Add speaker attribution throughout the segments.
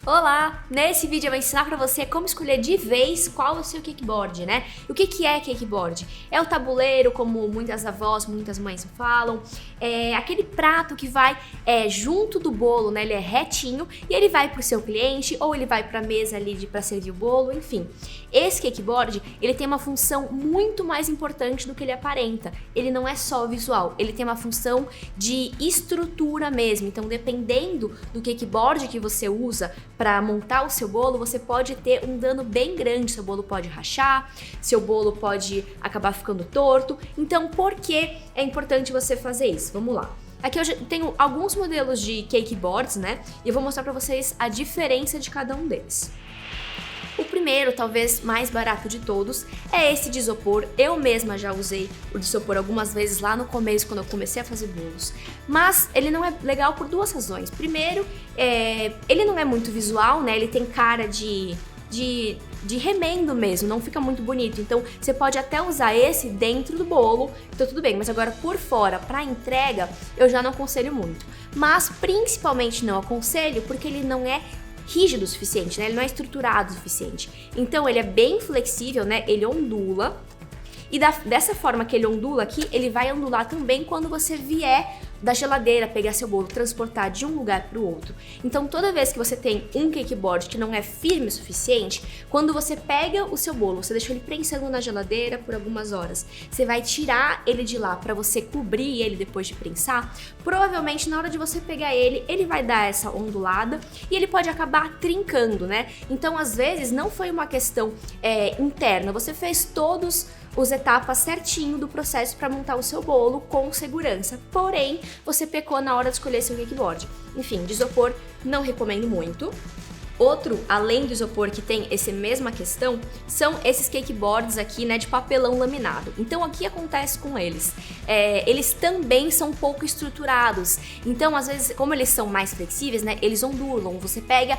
Speaker 1: Olá! Nesse vídeo eu vou ensinar pra você como escolher de vez qual é o seu cakeboard, né? E o que é cakeboard? É o tabuleiro, como muitas avós, muitas mães falam, é aquele prato que vai junto do bolo, né? Ele é retinho e ele vai pro seu cliente ou ele vai pra mesa ali pra servir o bolo, enfim. Esse cakeboard, ele tem uma função muito mais importante do que ele aparenta. Ele não é só visual, ele tem uma função de estrutura mesmo. Então, dependendo do cakeboard que você usa para montar o seu bolo, você pode ter um dano bem grande. Seu bolo pode rachar, seu bolo pode acabar ficando torto. Então, por que é importante você fazer isso? Vamos lá. Aqui eu já tenho alguns modelos de cakeboards, né? E eu vou mostrar para vocês a diferença de cada um deles. O primeiro, talvez mais barato de todos, é esse de isopor. Eu mesma já usei o de isopor algumas vezes lá no começo, quando eu comecei a fazer bolos. Mas ele não é legal por duas razões. Primeiro, ele não é muito visual, né? Ele tem cara de remendo mesmo, não fica muito bonito. Então, você pode até usar esse dentro do bolo, então tudo bem. Mas agora, por fora, para entrega, eu já não aconselho muito. Mas, principalmente, não aconselho porque ele não é rígido o suficiente, né? Ele não é estruturado o suficiente. Então ele é bem flexível, né? Ele ondula. E dessa forma que ele ondula aqui, ele vai ondular também quando você vier da geladeira, pegar seu bolo, transportar de um lugar para o outro. Então toda vez que você tem um cakeboard que não é firme o suficiente, quando você pega o seu bolo, você deixou ele prensando na geladeira por algumas horas, você vai tirar ele de lá para você cobrir ele depois de prensar, provavelmente na hora de você pegar ele, ele vai dar essa ondulada e ele pode acabar trincando, né? Então às vezes não foi uma questão interna, você fez todos as etapas certinho do processo para montar o seu bolo com segurança, porém você pecou na hora de escolher seu cakeboard. Enfim, de isopor não recomendo muito. Outro, além do isopor, que tem essa mesma questão, são esses cakeboards aqui, né, de papelão laminado. Então, o que acontece com eles? Eles também são pouco estruturados. Então, às vezes, como eles são mais flexíveis, né, eles ondulam. Você pega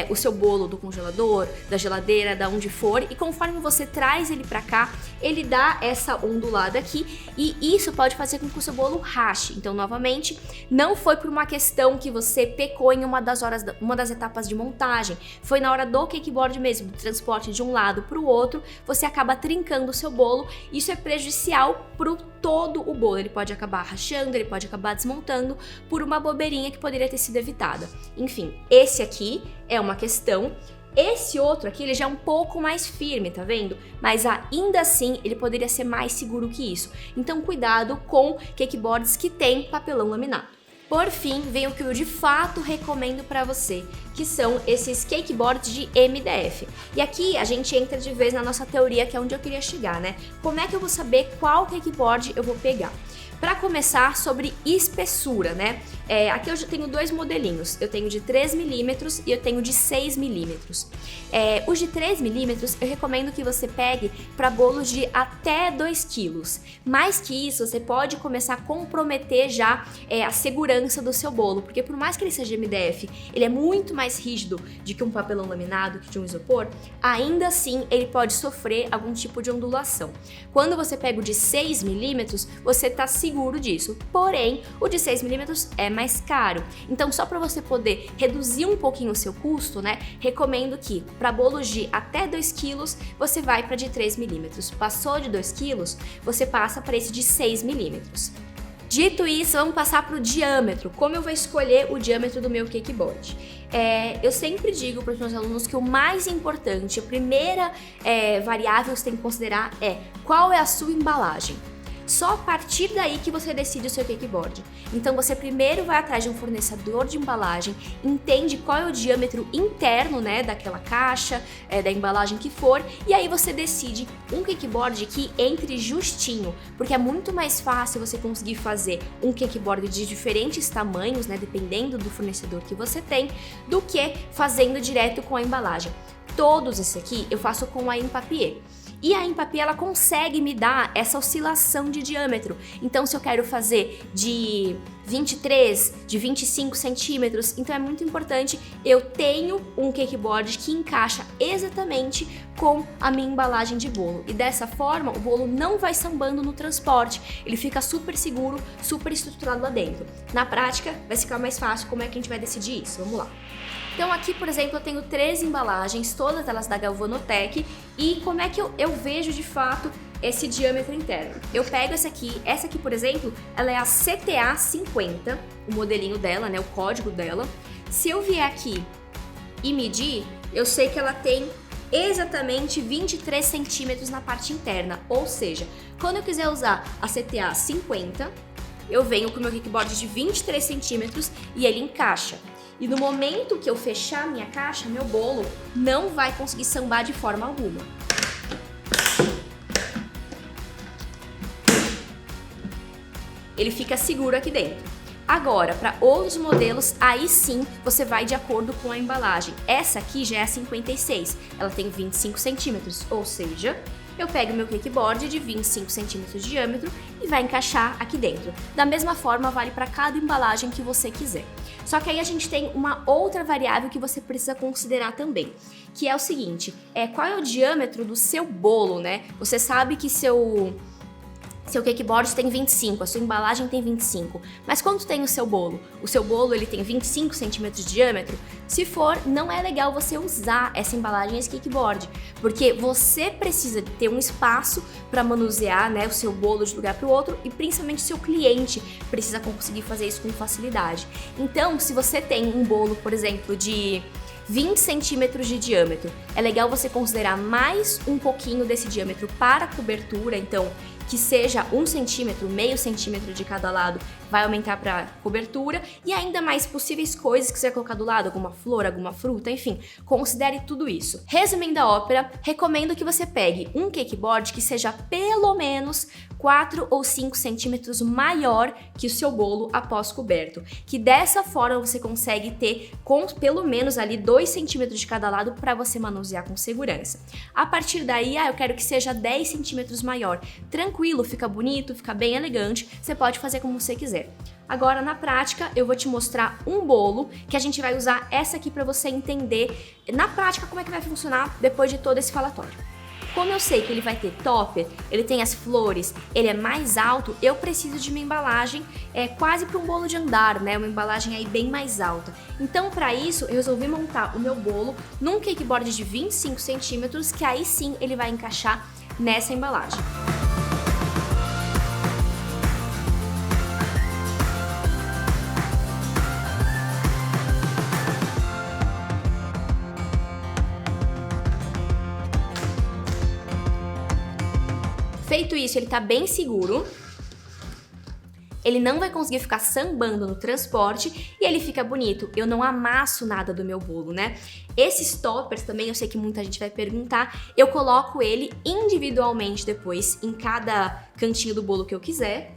Speaker 1: o seu bolo do congelador, da geladeira, da onde for, e conforme você traz ele pra cá, ele dá essa ondulada aqui, e isso pode fazer com que o seu bolo rache. Então, novamente, não foi por uma questão que você pecou em uma das etapas de montagem. Foi na hora do cakeboard mesmo, do transporte de um lado para o outro, você acaba trincando o seu bolo. Isso é prejudicial para todo o bolo. Ele pode acabar rachando, ele pode acabar desmontando por uma bobeirinha que poderia ter sido evitada. Enfim, esse aqui é uma questão. Esse outro aqui, ele já é um pouco mais firme, tá vendo? Mas ainda assim, ele poderia ser mais seguro que isso. Então, cuidado com cakeboards que tem papelão laminado. Por fim, vem o que eu de fato recomendo para você, que são esses cakeboards de MDF. E aqui a gente entra de vez na nossa teoria, que é onde eu queria chegar, né? Como é que eu vou saber qual cakeboard eu vou pegar? Para começar, sobre espessura, né? Aqui eu já tenho dois modelinhos. Eu tenho de 3mm e eu tenho de 6mm. Os de 3mm eu recomendo que você pegue para bolos de até 2 kg. Mais que isso, você pode começar a comprometer já a segurança do seu bolo, porque por mais que ele seja MDF, ele é muito mais rígido do que um papelão laminado, de um isopor, ainda assim ele pode sofrer algum tipo de ondulação. Quando você pega o de 6mm, você está seguro disso, porém o de 6mm é mais caro. Então, só para você poder reduzir um pouquinho o seu custo, né, recomendo que para bolos de até 2 kg você vai para de 3mm. Passou de 2 kg, você passa para esse de 6mm. Dito isso, vamos passar para o diâmetro. Como eu vou escolher o diâmetro do meu cakeboard? Eu sempre digo para os meus alunos que o mais importante, a primeira variável que você tem que considerar é qual é a sua embalagem. Só a partir daí que você decide o seu cakeboard. Então você primeiro vai atrás de um fornecedor de embalagem, entende qual é o diâmetro interno, né, daquela caixa, da embalagem que for, e aí você decide um cakeboard que entre justinho, porque é muito mais fácil você conseguir fazer um cakeboard de diferentes tamanhos, né, dependendo do fornecedor que você tem, do que fazendo direto com a embalagem. Todos esses aqui eu faço com a Empapier. E a Empapier, ela consegue me dar essa oscilação de diâmetro. Então, se eu quero fazer de 23, de 25 centímetros, então é muito importante eu tenho um cakeboard que encaixa exatamente com a minha embalagem de bolo. E dessa forma, o bolo não vai sambando no transporte, ele fica super seguro, super estruturado lá dentro. Na prática, vai ficar mais fácil. Como é que a gente vai decidir isso? Vamos lá. Então aqui, por exemplo, eu tenho 3 embalagens, todas elas da Galvanotec, e como é que eu vejo de fato esse diâmetro interno? Eu pego essa aqui, por exemplo, ela é a CTA 50, o modelinho dela, né, o código dela. Se eu vier aqui e medir, eu sei que ela tem exatamente 23 centímetros na parte interna, ou seja, quando eu quiser usar a CTA 50, eu venho com o meu kickboard de 23 centímetros e ele encaixa. E no momento que eu fechar a minha caixa, meu bolo não vai conseguir sambar de forma alguma. Ele fica seguro aqui dentro. Agora, para outros modelos, aí sim você vai de acordo com a embalagem. Essa aqui já é a 56, ela tem 25 centímetros, ou seja, eu pego meu kickboard de 25 centímetros de diâmetro e vai encaixar aqui dentro. Da mesma forma, vale para cada embalagem que você quiser. Só que aí a gente tem uma outra variável que você precisa considerar também, que é o seguinte, qual é o diâmetro do seu bolo, né? Você sabe que seu kickboard tem 25, a sua embalagem tem 25. Mas quanto tem o seu bolo? O seu bolo ele tem 25 centímetros de diâmetro? Se for, não é legal você usar essa embalagem, esse kickboard, porque você precisa ter um espaço para manusear, né, o seu bolo de um lugar para o outro, e principalmente o seu cliente precisa conseguir fazer isso com facilidade. Então, se você tem um bolo, por exemplo, de 20 centímetros de diâmetro, é legal você considerar mais um pouquinho desse diâmetro para cobertura, então que seja 1 centímetro, meio centímetro de cada lado, vai aumentar para cobertura, e ainda mais possíveis coisas que você vai colocar do lado, alguma flor, alguma fruta, enfim, considere tudo isso. Resumindo a ópera, recomendo que você pegue um kickboard que seja pelo menos 4 ou 5 centímetros maior que o seu bolo após coberto, que dessa forma você consegue ter com pelo menos ali 2 centímetros de cada lado para você manusear com segurança. A partir daí, eu quero que seja 10 centímetros maior. Tranquilo, fica bonito, fica bem elegante, você pode fazer como você quiser. Agora, na prática, eu vou te mostrar um bolo que a gente vai usar essa aqui para você entender na prática como é que vai funcionar depois de todo esse falatório. Como eu sei que ele vai ter topper, ele tem as flores, ele é mais alto, eu preciso de uma embalagem quase para um bolo de andar, né? Uma embalagem aí bem mais alta. Então, para isso, eu resolvi montar o meu bolo num kickboard de 25 centímetros, que aí sim ele vai encaixar nessa embalagem. Feito isso, ele tá bem seguro, ele não vai conseguir ficar sambando no transporte e ele fica bonito. Eu não amasso nada do meu bolo, né? Esses toppers também, eu sei que muita gente vai perguntar, eu coloco ele individualmente depois em cada cantinho do bolo que eu quiser.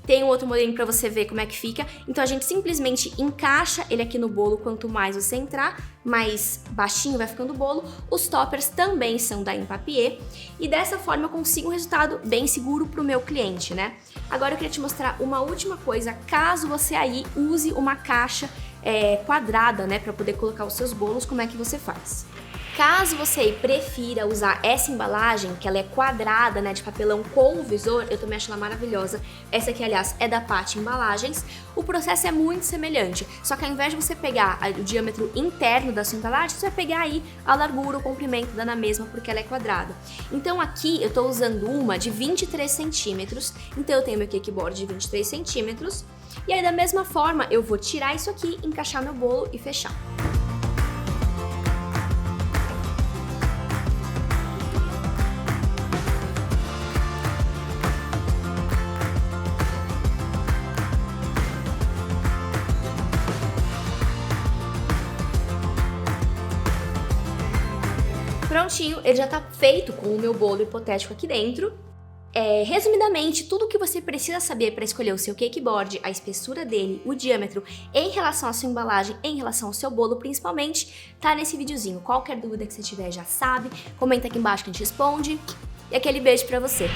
Speaker 1: Tem um outro modelinho para você ver como é que fica. Então a gente simplesmente encaixa ele aqui no bolo. Quanto mais você entrar, mais baixinho vai ficando o bolo. Os toppers também são da Impapié. E dessa forma eu consigo um resultado bem seguro para o meu cliente, né? Agora eu queria te mostrar uma última coisa. Caso você aí use uma caixa quadrada, né, para poder colocar os seus bolos, como é que você faz? Caso você prefira usar essa embalagem, que ela é quadrada, né, de papelão com o visor, eu também acho ela maravilhosa. Essa aqui, aliás, é da Patti Embalagens. O processo é muito semelhante, só que ao invés de você pegar o diâmetro interno da sua embalagem, você vai pegar aí a largura, o comprimento, dá na mesma, porque ela é quadrada. Então aqui eu tô usando uma de 23 centímetros, então eu tenho meu kickboard de 23 centímetros, e aí da mesma forma eu vou tirar isso aqui, encaixar meu bolo e fechar. Prontinho, ele já tá feito com o meu bolo hipotético aqui dentro. Resumidamente, tudo o que você precisa saber para escolher o seu cakeboard, a espessura dele, o diâmetro, em relação à sua embalagem, em relação ao seu bolo principalmente, tá nesse videozinho. Qualquer dúvida que você tiver já sabe, comenta aqui embaixo que a gente responde. E aquele beijo pra você.